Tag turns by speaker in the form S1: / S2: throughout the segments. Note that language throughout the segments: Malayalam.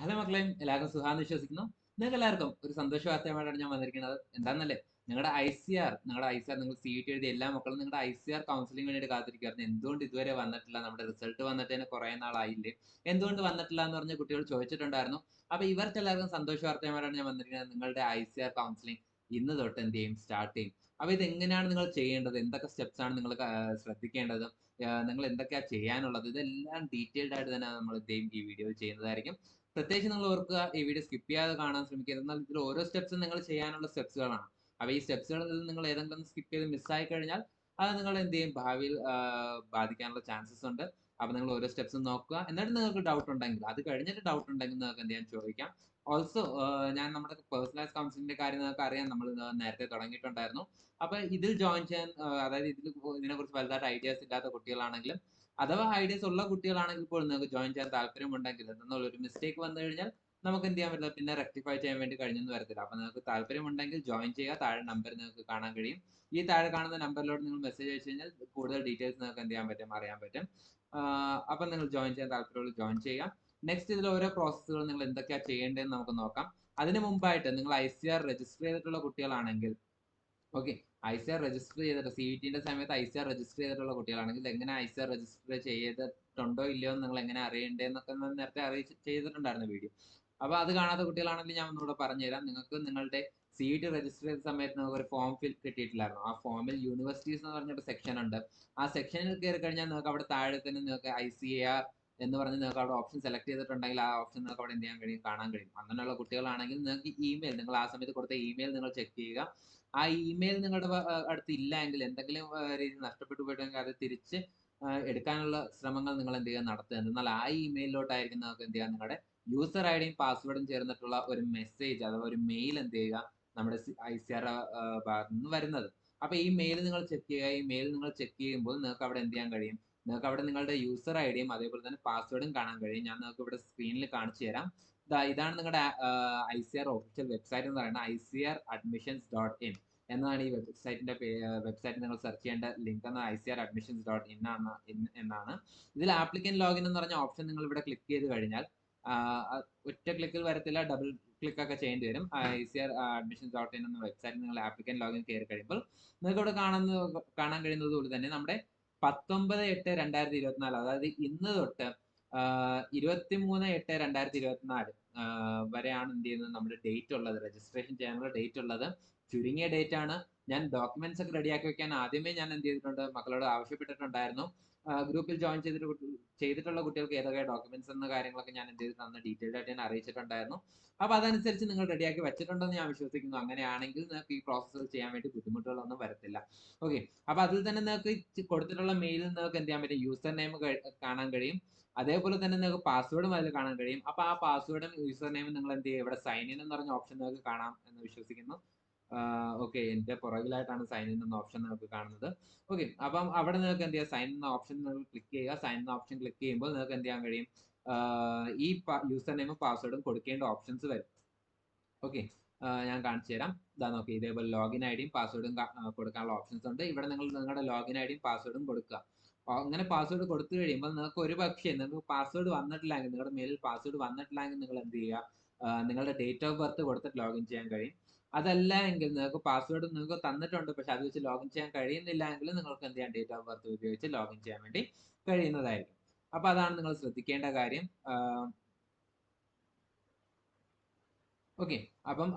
S1: ഹലോ മക്കളെ, എല്ലാവർക്കും സുഖാന്ന് വിശ്വസിക്കുന്നു. നിങ്ങൾക്ക് എല്ലാവർക്കും ഒരു സന്തോഷ വാർത്തയുമായിട്ടാണ് ഞാൻ വന്നിരിക്കുന്നത്. എന്താണെന്നല്ലേ, നിങ്ങളുടെ ഐ സി ആർ നിങ്ങൾ CET എഴുതിയ എല്ലാ മക്കളും നിങ്ങളുടെ ICR കൗൺസിലിംഗ് വേണ്ടിയിട്ട് കാത്തിരിക്കുകയായിരുന്നു. എന്തുകൊണ്ട് ഇതുവരെ വന്നിട്ടില്ല? നമ്മുടെ റിസൾട്ട് വന്നിട്ട് തന്നെ കുറേ നാളായില്ലേ, എന്തുകൊണ്ട് വന്നിട്ടില്ല എന്ന് പറഞ്ഞ് കുട്ടികൾ ചോദിച്ചിട്ടുണ്ടായിരുന്നു. അപ്പൊ ഇവർക്ക് എല്ലാവർക്കും സന്തോഷ വാർത്തയുമായിട്ടാണ് ഞാൻ വന്നിരിക്കുന്നത്. നിങ്ങളുടെ ICR കൗൺസിലിംഗ് ഇന്ന് തൊട്ട് എന്ത് ചെയ്യും, സ്റ്റാർട്ട് ചെയ്യും. അപ്പൊ ഇത് എങ്ങനെയാണ് നിങ്ങൾ ചെയ്യേണ്ടത്, എന്തൊക്കെ സ്റ്റെപ്സ് ആണ് നിങ്ങൾ ശ്രദ്ധിക്കേണ്ടത്, നിങ്ങൾ എന്തൊക്കെയാണ് ചെയ്യാനുള്ളത്, ഇതെല്ലാം ഡീറ്റെയിൽഡ് ആയിട്ട് തന്നെ നമ്മൾ ഈ വീഡിയോയിൽ ചെയ്യുന്നതായിരിക്കും. പ്രത്യേകിച്ച് നിങ്ങൾ ഓർക്കുക, ഈ വീഡിയോ സ്കിപ്പ് ചെയ്യാതെ കാണാൻ ശ്രമിക്കുക. എന്നാൽ ഇതിൽ ഓരോ സ്റ്റെപ്സും നിങ്ങൾ ചെയ്യാനുള്ള സ്റ്റെപ്സുകളാണ്. അപ്പോൾ ഈ സ്റ്റെപ്സുകളിൽ നിന്ന് നിങ്ങൾ ഏതെങ്കിലും സ്കിപ്പ് ചെയ്ത് മിസ്സായി കഴിഞ്ഞാൽ അത് നിങ്ങൾ എന്ത് ചെയ്യും, ഭാവിയിൽ ബാധിക്കാനുള്ള ചാൻസസ് ഉണ്ട്. അപ്പോൾ നിങ്ങൾ ഓരോ സ്റ്റെപ്സും നോക്കുക. എന്നിട്ട് നിങ്ങൾക്ക് ഡൗട്ട് ഉണ്ടെങ്കിൽ, അത് കഴിഞ്ഞിട്ട് ഡൗട്ട് ഉണ്ടെങ്കിൽ നിങ്ങൾക്ക് എന്ത് ചെയ്യാൻ ചോദിക്കാം. ഓൾസോ ഞാൻ നമ്മുടെ പേഴ്സണലൈസ് കൗൺസിലിംഗിന്റെ കാര്യം നിങ്ങൾക്ക് അറിയാം, നമ്മൾ നേരത്തെ തുടങ്ങിയിട്ടുണ്ടായിരുന്നു. അപ്പോൾ ഇതിൽ ജോയിൻ ചെയ്യാൻ, അതായത് ഇതിനെക്കുറിച്ച് വലുതായിട്ട് ഐഡിയാസ് ഇല്ലാത്ത കുട്ടികളാണെങ്കിലും, അഥവാ ഐഡിയസ് ഉള്ള കുട്ടികളാണെങ്കിൽ പോലും നിങ്ങൾക്ക് ജോയിൻ ചെയ്യാൻ താല്പര്യമുണ്ടെങ്കിൽ, എന്നുള്ള ഒരു മിസ്റ്റേക്ക് വന്നു കഴിഞ്ഞാൽ നമുക്ക് എന്ത് ചെയ്യാൻ പറ്റില്ല, പിന്നെ റെക്ടിഫൈ ചെയ്യാൻ വേണ്ടി കഴിഞ്ഞെന്ന് വരത്തില്ല. അപ്പൊ നിങ്ങൾക്ക് താല്പര്യമുണ്ടെങ്കിൽ ജോയിൻ ചെയ്യുക. താഴെ നമ്പർ നിങ്ങൾക്ക് കാണാൻ കഴിയും. ഈ താഴെ കാണുന്ന നമ്പറിലോട്ട് നിങ്ങൾ മെസ്സേജ് അയച്ചു കഴിഞ്ഞാൽ കൂടുതൽ ഡീറ്റെയിൽസ് നിങ്ങൾക്ക് എന്ത് ചെയ്യാൻ പറ്റും, അറിയാൻ പറ്റും. അപ്പൊ നിങ്ങൾ ജോയിൻ ചെയ്യാൻ താല്പര്യമുള്ള ജോയിൻ ചെയ്യാം. നെക്സ്റ്റ് ഇതിൽ ഓരോ പ്രോസസ്സുകൾ നിങ്ങൾ എന്തൊക്കെയാണ് ചെയ്യേണ്ടതെന്ന് നമുക്ക് നോക്കാം. അതിന് മുമ്പായിട്ട് നിങ്ങൾ ICR രജിസ്റ്റർ ചെയ്തിട്ടുള്ള കുട്ടികളാണെങ്കിൽ, ഓക്കെ, ICR രജിസ്റ്റർ ചെയ്തിട്ട് CETന്റെ സമയത്ത് ICR രജിസ്റ്റർ ചെയ്തിട്ടുള്ള കുട്ടികളാണെങ്കിൽ എങ്ങനെ ICR രജിസ്റ്റർ ചെയ്തിട്ടുണ്ടോ ഇല്ലയോ എന്ന് നിങ്ങൾ എങ്ങനെ അറിയേണ്ടതെന്നൊക്കെ ഞാൻ നേരത്തെ ചെയ്തിട്ടുണ്ടായിരുന്നു വീഡിയോ. അപ്പോൾ അത് കാണാത്ത കുട്ടികളാണെങ്കിൽ ഞാൻ ഒന്നുകൂടെ പറഞ്ഞുതരാം. നിങ്ങൾക്ക് നിങ്ങളുടെ CET രജിസ്റ്റർ ചെയ്ത സമയത്ത് നിങ്ങൾക്ക് ഒരു ഫോം കിട്ടിയിട്ടില്ലായിരുന്നു. ആ ഫോമിൽ യൂണിവേഴ്സിറ്റീസ് എന്ന് പറഞ്ഞൊരു സെക്ഷൻ ഉണ്ട്. ആ സെക്ഷനിൽ കയറി കഴിഞ്ഞാൽ നിങ്ങൾക്ക് അവിടെ താഴെ തന്നെ നിങ്ങൾക്ക് ICAR എന്ന് പറഞ്ഞ് നിങ്ങൾക്ക് അവിടെ ഓപ്ഷൻ സെലക്ട് ചെയ്തിട്ടുണ്ടെങ്കിൽ ആ ഓപ്ഷൻ നിങ്ങൾക്ക് അവിടെ എന്ത് ചെയ്യാൻ കഴിയും, കാണാൻ കഴിയും. അങ്ങനെയുള്ള കുട്ടികളാണെങ്കിൽ നിങ്ങൾക്ക് ഇമെയിൽ, നിങ്ങൾ ആ സമയത്ത് കൊടുത്ത ഇമെയിൽ നിങ്ങൾ ചെക്ക് ചെയ്യുക. ആ ഇമെയിൽ നിങ്ങളുടെ അടുത്ത് ഇല്ല എങ്കിൽ, എന്തെങ്കിലും രീതി നഷ്ടപ്പെട്ടു പോയിട്ടുണ്ടെങ്കിൽ അത് തിരിച്ച് എടുക്കാനുള്ള ശ്രമങ്ങൾ നിങ്ങൾ എന്ത് ചെയ്യുക, നടത്തുക. എന്നാൽ ആ ഇമെയിലോട്ടായിരിക്കും നിങ്ങൾക്ക് എന്ത് ചെയ്യുക, നിങ്ങളുടെ യൂസർ ഐഡിയും പാസ്വേഡും ചേർന്നിട്ടുള്ള ഒരു മെസ്സേജ് അഥവാ ഒരു മെയിൽ എന്ത് ചെയ്യുക, നമ്മുടെ ICR ഭാഗത്ത് നിന്ന് വരുന്നത്. അപ്പൊ ഈ മെയിൽ നിങ്ങൾ ചെക്ക് ചെയ്യുക. ഈ മെയിൽ നിങ്ങൾ ചെക്ക് ചെയ്യുമ്പോൾ നിങ്ങൾക്ക് അവിടെ എന്ത് ചെയ്യാൻ കഴിയും, നിങ്ങൾക്ക് അവിടെ നിങ്ങളുടെ യൂസർ ഐഡിയും അതേപോലെ തന്നെ പാസ്വേഡും കാണാൻ കഴിയും. ഞാൻ നിങ്ങൾക്ക് ഇവിടെ സ്ക്രീനിൽ കാണിച്ചു തരാം. ഇതാണ് നിങ്ങളുടെ ICR ഒഫീഷ്യൽ വെബ്സൈറ്റ് എന്ന് പറയുന്നത്. ICRadmissions.in എന്നാണ് ഈ വെബ്സൈറ്റ് നിങ്ങൾ സെർച്ച് ചെയ്യേണ്ട ലിങ്ക് എന്ന്. ICRadmissions.in എന്നാണ്. ഇതിൽ ആപ്ലിക്കൻ ലോഗിൻ എന്ന് പറഞ്ഞ ഓപ്ഷൻ നിങ്ങൾ ഇവിടെ ക്ലിക്ക് ചെയ്ത് കഴിഞ്ഞാൽ ഒറ്റ ക്ലിക്കിൽ വരത്തില്ല, ഡബിൾ ക്ലിക്ക് ഒക്കെ ചെയ്യേണ്ടി വരും. ICRadmissions.in എന്ന വെബ്സൈറ്റിൽ നിങ്ങൾ ആപ്ലിക്കൻ ലോഗിൻ കയറി കഴിയുമ്പോൾ നിങ്ങൾക്ക് ഇവിടെ കാണാൻ കഴിയുന്നത് പോലെ തന്നെ നമ്മുടെ 19/8/2024, അതായത് ഇന്ന് തൊട്ട് 23/8/2024 വരെയാണ് എന്ത് ചെയ്യുന്നത്, നമ്മുടെ ഡേറ്റ് ഉള്ളത്, രജിസ്ട്രേഷൻ ചെയ്യാനുള്ള ഡേറ്റ് ഉള്ളത്. ചുരുങ്ങിയ ഡേറ്റ് ആണ്. ഞാൻ ഡോക്യുമെന്റ്സ് ഒക്കെ റെഡിയാക്കി വെക്കാൻ ആദ്യമേ ഞാൻ എന്ത് ചെയ്തിട്ടുണ്ട്, മക്കളോട് ആവശ്യപ്പെട്ടിട്ടുണ്ടായിരുന്നു. ഗ്രൂപ്പിൽ ജോയിൻ ചെയ്തിട്ടുള്ള കുട്ടികൾക്ക് ഏതൊക്കെ ഡോക്യുമെന്റ്സ് എന്ന കാര്യങ്ങളൊക്കെ ഞാൻ എന്ത് ചെയ്ത് തന്ന ഡീറ്റെയിൽഡ് ആയിട്ട് ഞാൻ അറിയിച്ചിട്ടുണ്ടായിരുന്നു. അപ്പൊ അതനുസരിച്ച് നിങ്ങൾ റെഡിയാക്കി വെച്ചിട്ടുണ്ടെന്ന് ഞാൻ വിശ്വസിക്കുന്നു. അങ്ങനെയാണെങ്കിൽ നിങ്ങൾക്ക് ഈ പ്രോസസ്സുകൾ ചെയ്യാൻ വേണ്ടി ബുദ്ധിമുട്ടുകളൊന്നും വരത്തില്ല. ഓക്കെ, അപ്പൊ അതിൽ തന്നെ നിങ്ങൾക്ക് കൊടുത്തിട്ടുള്ള മെയിലിൽ നിങ്ങൾക്ക് എന്ത് ചെയ്യാൻ പറ്റും, യൂസർ നെയിം കാണാൻ കഴിയും. അതേപോലെ തന്നെ നിങ്ങൾക്ക് പാസ്വേഡും അതിൽ കാണാൻ കഴിയും. അപ്പൊ ആ പാസ്വേഡും യൂസർ നെയിമും നിങ്ങൾ എന്ത് ചെയ്യുക, ഇവിടെ സൈൻ ഇൻ എന്ന് പറഞ്ഞ ഓപ്ഷൻ നിങ്ങൾക്ക് കാണാം എന്ന് വിശ്വസിക്കുന്നു. ഓക്കെ, എന്റെ പുറകിലായിട്ടാണ് സൈൻ ഇൻ എന്ന ഓപ്ഷൻ നിങ്ങൾക്ക് കാണുന്നത്. ഓക്കെ, അപ്പം അവിടെ നിങ്ങൾക്ക് എന്ത് ചെയ്യാം, സൈൻ എന്ന ഓപ്ഷൻ ക്ലിക്ക് ചെയ്യുക. സൈൻ എന്ന ഓപ്ഷൻ ക്ലിക്ക് ചെയ്യുമ്പോൾ നിങ്ങൾക്ക് എന്ത് ചെയ്യാൻ കഴിയും, ഈ യൂസർ നെയിമും പാസ്വേഡും കൊടുക്കേണ്ട ഓപ്ഷൻസ് വരും. ഓക്കെ, ഞാൻ കാണിച്ചു തരാം. ഇതാ നോക്കി, ഇതേപോലെ ലോഗിൻ ഐഡിയും പാസ്വേഡും കൊടുക്കാനുള്ള ഓപ്ഷൻസ് ഉണ്ട്. ഇവിടെ നിങ്ങൾ നിങ്ങളുടെ ലോഗിൻ ഐഡിയും പാസ്വേഡും കൊടുക്കുക. അങ്ങനെ പാസ്വേഡ് കൊടുത്തു കഴിയുമ്പോൾ നിങ്ങൾക്ക് ഒരു പക്ഷേ നിങ്ങൾക്ക് പാസ്വേഡ് വന്നിട്ടില്ലെങ്കിൽ, നിങ്ങളുടെ മെയിലിൽ പാസ്വേഡ് വന്നിട്ടില്ലെങ്കിൽ നിങ്ങൾ എന്ത് ചെയ്യുക, നിങ്ങളുടെ ഡേറ്റ് ഓഫ് ബർത്ത് കൊടുത്തിട്ട് ലോഗിൻ ചെയ്യാൻ കഴിയും. അതല്ല എങ്കിൽ നിങ്ങൾക്ക് പാസ്വേഡ് നിങ്ങൾക്ക് തന്നിട്ടുണ്ട്, പക്ഷെ അത് വെച്ച് ലോഗിൻ ചെയ്യാൻ കഴിയുന്നില്ല എങ്കിൽ നിങ്ങൾക്ക് എന്ത് ചെയ്യാം, ഡേറ്റ് ഓഫ് ബർത്ത് ഉപയോഗിച്ച് ലോഗിൻ ചെയ്യാൻ വേണ്ടി കഴിയുന്നതായിരിക്കും. അപ്പൊ അതാണ് നിങ്ങൾ ശ്രദ്ധിക്കേണ്ട കാര്യം. ഓക്കെ, അപ്പം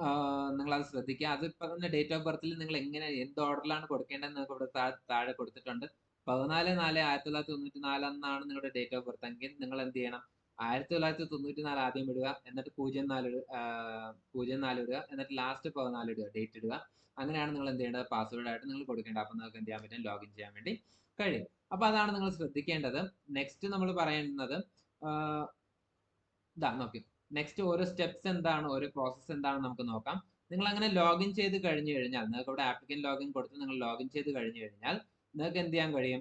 S1: നിങ്ങൾ അത് ശ്രദ്ധിക്കുക. അതിപ്പോ തന്നെ ഡേറ്റ് ഓഫ് ബർത്തിൽ നിങ്ങൾ എങ്ങനെ എന്ത് ഓർഡറിലാണ് കൊടുക്കേണ്ടതെന്ന് നിങ്ങൾക്ക് ഇവിടെ താഴെ കൊടുത്തിട്ടുണ്ട്. 14/4/1994 എന്നാണ് നിങ്ങളുടെ ഡേറ്റ് ഓഫ് ബർത്ത് എങ്കിൽ നിങ്ങൾ എന്ത് ചെയ്യണം, 1994 ആദ്യം ഇടുക, എന്നിട്ട് 04 ഇടുക, എന്നിട്ട് ലാസ്റ്റ് 14 ഇടുക, ഡേറ്റ് ഇടുക. അങ്ങനെയാണ് നിങ്ങൾ എന്ത് ചെയ്യേണ്ടത്, പാസ്വേഡ് ആയിട്ട് നിങ്ങൾ കൊടുക്കേണ്ടത്. അപ്പൊ നിങ്ങൾക്ക് എന്ത് ചെയ്യാൻ പറ്റും, ലോഗിൻ ചെയ്യാൻ വേണ്ടി കഴിയും. അപ്പൊ അതാണ് നിങ്ങൾ ശ്രദ്ധിക്കേണ്ടത്. നെക്സ്റ്റ് നമ്മൾ പറയുന്നത് ഇതാ നോക്കി, നെക്സ്റ്റ് ഓരോ സ്റ്റെപ്സ് എന്താണ്, ഓരോ പ്രോസസ്സ് എന്താണെന്ന് നമുക്ക് നോക്കാം. നിങ്ങൾ അങ്ങനെ ലോഗിൻ ചെയ്ത് കഴിഞ്ഞു കഴിഞ്ഞാൽ, നിങ്ങൾക്ക് ഇവിടെ ആപ്ലിക്കൻ ലോഗിൻ കൊടുത്ത് നിങ്ങൾ ലോഗിൻ ചെയ്ത് കഴിഞ്ഞു കഴിഞ്ഞാൽ നിങ്ങൾക്ക് എന്ത് ചെയ്യാൻ കഴിയും,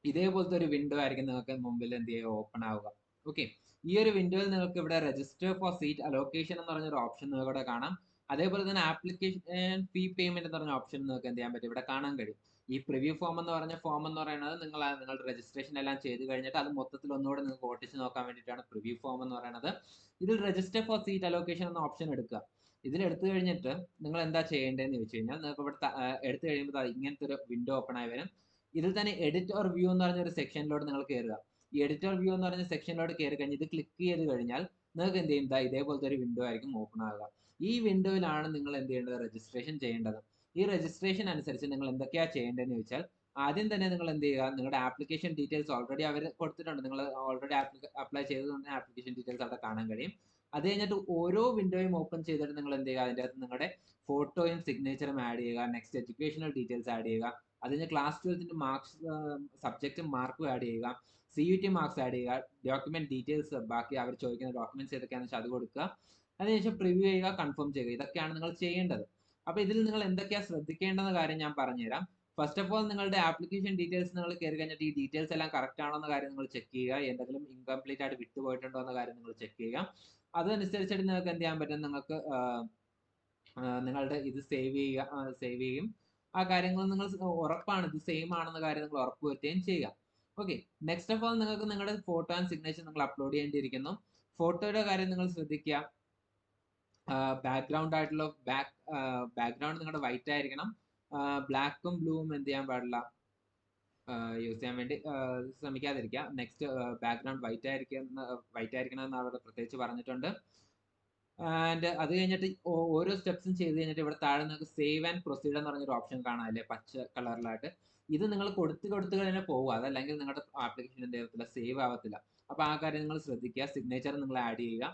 S1: ഇതേപോലത്തെ ഒരു വിൻഡോ ആയിരിക്കും നിങ്ങൾക്ക് മുമ്പിൽ എന്ത് ചെയ്യുക, ഓപ്പൺ ആവുക. ഓക്കെ, ഈ ഒരു വിൻഡോയിൽ നിങ്ങൾക്ക് ഇവിടെ രജിസ്റ്റർ ഫോർ സീറ്റ് അലോക്കേഷൻ എന്ന് പറഞ്ഞൊരു ഓപ്ഷൻ നിങ്ങൾക്ക് ഇവിടെ കാണാം. അതേപോലെ തന്നെ ആപ്ലിക്കേഷൻ ഫീ പേയ്മെന്റ് എന്ന് പറഞ്ഞ ഓപ്ഷൻ നിങ്ങൾക്ക് എന്ത് ചെയ്യാൻ പറ്റും, ഇവിടെ കാണാൻ കഴിയും. ഈ പ്രിവ്യൂ ഫോം എന്ന് പറഞ്ഞ ഫോം എന്ന് പറയുന്നത് നിങ്ങളുടെ രജിസ്ട്രേഷൻ എല്ലാം ചെയ്ത് കഴിഞ്ഞിട്ട് അത് മൊത്തത്തിൽ ഒന്നുകൂടെ നിങ്ങൾക്ക് ഓട്ടിച്ച് നോക്കാൻ വേണ്ടിയിട്ടാണ് പ്രിവ്യൂ ഫോം എന്ന് പറയുന്നത്. ഇതിൽ രജിസ്റ്റർ ഫോർ സീറ്റ് അലോക്കേഷൻ എന്ന ഓപ്ഷൻ എടുക്കുക. ഇതിൽ എടുത്തു കഴിഞ്ഞിട്ട് നിങ്ങൾ എന്താ ചെയ്യേണ്ടതെന്ന് ചോദിച്ചു കഴിഞ്ഞാൽ നിങ്ങൾക്ക് ഇവിടെ എടുത്തു കഴിയുമ്പോൾ ഇങ്ങനത്തെ ഒരു വിൻഡോ ഓപ്പൺ ആയി വരും. ഇതിൽ തന്നെ എഡിറ്റ് ഓർ വ്യൂ എന്ന് പറഞ്ഞ ഒരു സെക്ഷനിലോട്ട് നിങ്ങൾ കയറുക. ഈ എഡിറ്റ് ഓർ വ്യൂ എന്ന് പറഞ്ഞ സെക്ഷനിലോട്ട് കയറി കഴിഞ്ഞ് ഇത് ക്ലിക്ക് ചെയ്ത് കഴിഞ്ഞാൽ നിങ്ങൾക്ക് എന്ത് ചെയ്യും, ഇതേപോലത്തെ ഒരു വിൻഡോ ആയിരിക്കും ഓപ്പൺ ആകുക. ഈ വിൻഡോയിലാണ് നിങ്ങൾ എന്ത് ചെയ്യേണ്ടത്, രജിസ്ട്രേഷൻ ചെയ്യേണ്ടത്. ഈ രജിസ്ട്രേഷൻ അനുസരിച്ച് നിങ്ങൾ എന്തൊക്കെയാണ് ചെയ്യേണ്ടതെന്ന് ചോദിച്ചാൽ ആദ്യം തന്നെ നിങ്ങൾ എന്ത് ചെയ്യുക, നിങ്ങളുടെ ആപ്ലിക്കേഷൻ ഡീറ്റെയിൽസ് ഓൾറെഡി അവർ കൊടുത്തിട്ടുണ്ട്. നിങ്ങൾ ഓൾറെഡി അപ്ലൈ ചെയ്തതുകൊണ്ട് ആപ്ലിക്കേഷൻ ഡീറ്റെയിൽസ് അവിടെ കാണാൻ കഴിയും. അത് കഴിഞ്ഞിട്ട് ഓരോ വിൻഡോയും ഓപ്പൺ ചെയ്തിട്ട് നിങ്ങൾ എന്ത് ചെയ്യുക, അതിൻ്റെ അകത്ത് നിങ്ങളുടെ ഫോട്ടോയും സിഗ്നേച്ചറും ആഡ് ചെയ്യുക. നെക്സ്റ്റ് എഡ്യൂക്കേഷണൽ ഡീറ്റെയിൽസ് ആഡ് ചെയ്യുക. അതിന് ക്ലാസ് 12ന്റെ മാർക്സ്, സബ്ജക്റ്റും മാർക്കും ആഡ് ചെയ്യുക. CUT മാർക്സ് ആഡ് ചെയ്യുക. ഡോക്യുമെന്റ് ഡീറ്റെയിൽസ്, ബാക്കി അവർ ചോദിക്കുന്ന ഡോക്യുമെന്റ്സ് ഏതൊക്കെയാണെന്ന് വെച്ചാൽ അത് കൊടുക്കുക. അതിനുശേഷം പ്രിവ്യൂ ചെയ്യുക, കൺഫേം ചെയ്യുക. ഇതൊക്കെയാണ് നിങ്ങൾ ചെയ്യേണ്ടത്. അപ്പൊ ഇതിൽ നിങ്ങൾ എന്തൊക്കെയാണ് ശ്രദ്ധിക്കേണ്ടെന്ന കാര്യം ഞാൻ പറഞ്ഞുതരാം. ഫസ്റ്റ് ഓഫ് ഓൾ നിങ്ങളുടെ ആപ്ലിക്കേഷൻ ഡീറ്റെയിൽസ് നിങ്ങൾ കയറി കഴിഞ്ഞിട്ട് ഈ ഡീറ്റെയിൽസ് എല്ലാം കറക്റ്റ് ആണോ എന്ന കാര്യം നിങ്ങൾ ചെക്ക് ചെയ്യുക. എന്തെങ്കിലും ഇൻകംപ്ലീറ്റ് ആയിട്ട് വിട്ടുപോയിട്ടുണ്ടോ എന്ന കാര്യം നിങ്ങൾ ചെക്ക് ചെയ്യുക. അതനുസരിച്ചിട്ട് നിങ്ങൾക്ക് എന്ത് ചെയ്യാൻ പറ്റും, നിങ്ങൾക്ക് നിങ്ങളുടെ ഇത് സേവ് ചെയ്യും. ആ കാര്യങ്ങൾ നിങ്ങൾ ഉറപ്പാണ് ഇത് സെയിം ആണെന്ന കാര്യം നിങ്ങൾ ഉറപ്പുവരുത്തുകയും ചെയ്യുക. ഓക്കെ, നെക്സ്റ്റ് ഓഫ് ഓൾ നിങ്ങൾക്ക് നിങ്ങളുടെ ഫോട്ടോ ആൻഡ് സിഗ്നേച്ചർ നിങ്ങൾ അപ്ലോഡ് ചെയ്യേണ്ടിയിരിക്കുന്നു. ഫോട്ടോയുടെ കാര്യം നിങ്ങൾ ശ്രദ്ധിക്കുക. ബാക്ക്ഗ്രൗണ്ട് ആയിട്ടുള്ള ബാക്ക്ഗ്രൗണ്ട് നിങ്ങളുടെ വൈറ്റ് ആയിരിക്കണം. ബ്ലാക്കും ബ്ലൂവും എന്ത് ചെയ്യാൻ പാടില്ല, യൂസ് ചെയ്യാൻ വേണ്ടി ശ്രമിക്കാതിരിക്കുക. നെക്സ്റ്റ് ബാക്ക്ഗ്രൗണ്ട് വൈറ്റ് ആയിരിക്കണം എന്ന് അവിടെ പ്രത്യേകിച്ച് പറഞ്ഞിട്ടുണ്ട്. ആൻഡ് അത് കഴിഞ്ഞിട്ട് ഓരോ സ്റ്റെപ്സും ചെയ്ത് കഴിഞ്ഞിട്ട് ഇവിടെ താഴെ നിങ്ങൾക്ക് സേവ് ആൻഡ് പ്രൊസീഡ് എന്ന് പറഞ്ഞൊരു ഓപ്ഷൻ കാണാം അല്ലേ, പച്ച കളറിലായിട്ട്. ഇത് നിങ്ങൾ കൊടുത്ത് കഴിഞ്ഞാൽ പോകുക, അതല്ലെങ്കിൽ നിങ്ങളുടെ ആപ്ലിക്കേഷൻ എന്ത് ചെയ്യത്തില്ല, സേവ് ആവത്തില്ല. അപ്പൊ ആ കാര്യം നിങ്ങൾ ശ്രദ്ധിക്കുക. സിഗ്നേച്ചർ നിങ്ങൾ ആഡ് ചെയ്യുക.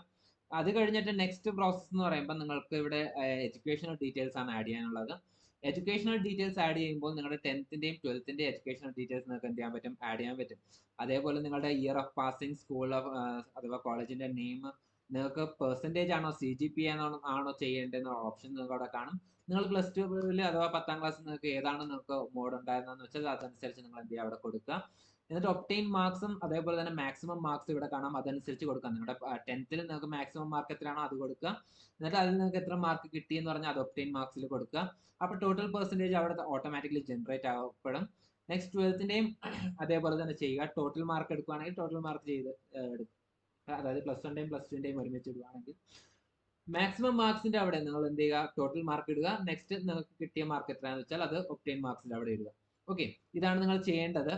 S1: അത് കഴിഞ്ഞിട്ട് നെക്സ്റ്റ് പ്രോസസ് എന്ന് പറയുമ്പോൾ നിങ്ങൾക്ക് ഇവിടെ എഡ്യൂക്കേഷണൽ ഡീറ്റെയിൽസ് ആണ് ആഡ് ചെയ്യാനുള്ളത്. എഡ്യൂക്കേഷണൽ ഡീറ്റെയിൽസ് ആഡ് ചെയ്യുമ്പോൾ നിങ്ങളുടെ 10th-ന്റെയും 12th-ന്റെയും എഡ്യൂക്കേഷണൽ ഡീറ്റെയിൽസ് നിങ്ങൾക്ക് എന്ത് ചെയ്യാൻ പറ്റും, ആഡ് ചെയ്യാൻ പറ്റും. അതേപോലെ നിങ്ങളുടെ year of passing, school of അഥവാ കോളേജിന്റെ നെയിം, നിങ്ങൾക്ക് പെർസെൻറ്റേജ് ആണോ CGPA ആണോ ചെയ്യേണ്ടതെന്ന ഓപ്ഷൻ നിങ്ങൾക്ക് അവിടെ കാണും. നിങ്ങൾ +2 അഥവാ 10th ക്ലാസ് നിങ്ങൾക്ക് ഏതാണ് നിങ്ങൾക്ക് മോഡ് ഉണ്ടായിരുന്നതെന്ന് വെച്ചാൽ അതനുസരിച്ച് നിങ്ങൾ എന്ത് ചെയ്യുക, അവിടെ കൊടുക്കുക. എന്നിട്ട് ഒപ്റ്റെയിൻ മാർക്സും അതേപോലെ തന്നെ മാക്സിമം മാർക്സ് ഇവിടെ കാണാം, അതനുസരിച്ച് കൊടുക്കുക. നിങ്ങളുടെ 10th നിങ്ങൾക്ക് മാക്സിമം മാർക്ക് എത്രയാണോ അത് കൊടുക്കുക. എന്നിട്ട് അതിൽ നിങ്ങൾക്ക് എത്ര മാർക്ക് കിട്ടി എന്ന് പറഞ്ഞാൽ അത് ഒപ്റ്റെയിൻ മാർക്സിൽ കൊടുക്കുക. അപ്പോൾ ടോട്ടൽ പെർസെൻറ്റേജ് അവിടെ ഓട്ടോമാറ്റിക്കലി ജനറേറ്റ് ആവപ്പെടും. നെക്സ്റ്റ് 12th-ന്റെയും അതേപോലെ തന്നെ ചെയ്യുക. ടോട്ടൽ മാർക്ക് എടുക്കുകയാണെങ്കിൽ ടോട്ടൽ മാർക്ക് ചെയ്ത് എടുക്കും. അതായത് +1-ന്റെയും +2-ന്റെയും ഒരുമിച്ച് ഇടുകയാണെങ്കിൽ മാക്സിമം മാർക്സിന്റെ അവിടെ നിങ്ങൾ എന്ത് ചെയ്യുക, ടോട്ടൽ മാർക്ക് ഇടുക. നെക്സ്റ്റ് നിങ്ങൾക്ക് കിട്ടിയ മാർക്ക് എത്രയാണെന്ന് വെച്ചാൽ അത് ഒപ്റ്റെയിൻ മാർക്സിന്റെ അവിടെ ഇടുക. ഓക്കെ, ഇതാണ് നിങ്ങൾ ചെയ്യേണ്ടത്.